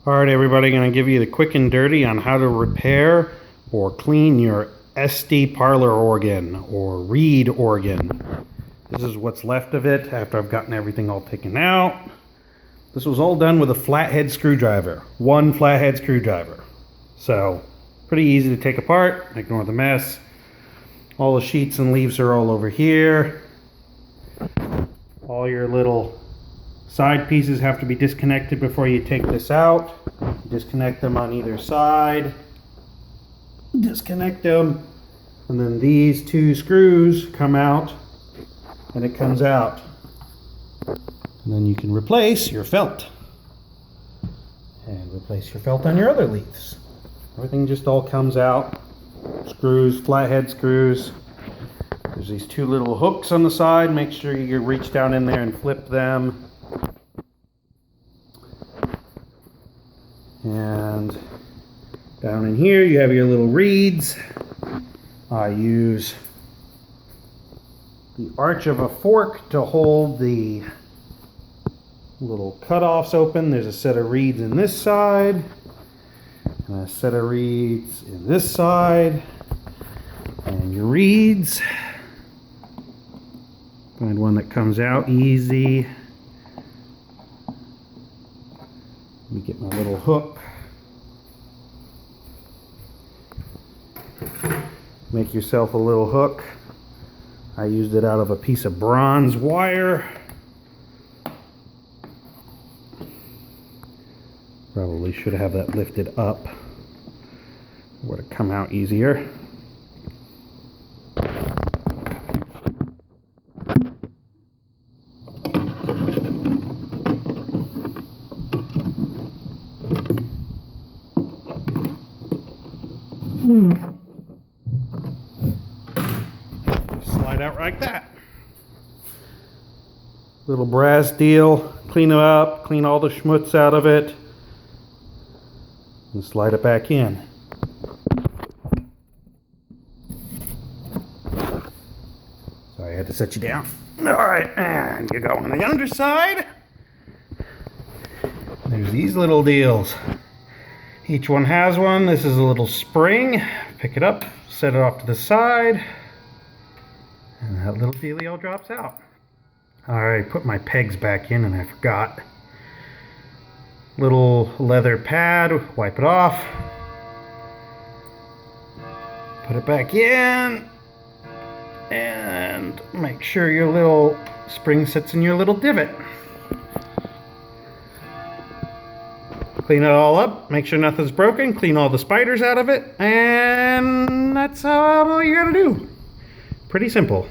Alright everybody, I'm going to give you the quick and dirty on how to repair or clean your Estey parlor organ or reed organ. This is what's left of it after I've gotten everything all taken out. This was all done with a flathead screwdriver. One flathead screwdriver. So, pretty easy to take apart. Ignore the mess. All the sheets and leaves are all over here. All your little side pieces have to be disconnected before you take this out. Disconnect them on either side. Disconnect them. And then these two screws come out and it comes out. And then you can replace your felt. And replace your felt on your other leaves. Everything just all comes out. Screws, flathead screws. There's these two little hooks on the side. Make sure you reach down in there and flip them. And down in here you have your little reeds. I use the arch of a fork to hold the little cutoffs open. There's a set of reeds in this side and a set of reeds in this side. And your reeds, find one that comes out easy. Let me get my little hook. Make yourself a little hook. I used it out of a piece of bronze wire. Probably should have that lifted up. Would have come out easier. Slide out like that. Little brass deal. Clean it up, clean all the schmutz out of it, and slide it back in. Sorry, I had to set you down. Alright, and you go on the underside. There's these little deals. Each one has one. This is a little spring. Pick it up, set it off to the side, and that little dealio drops out. Alright, put my pegs back in and I forgot. Little leather pad, wipe it off. Put it back in. And make sure your little spring sits in your little divot. Clean it all up, make sure nothing's broken, clean all the spiders out of it, and that's all you gotta do. Pretty simple.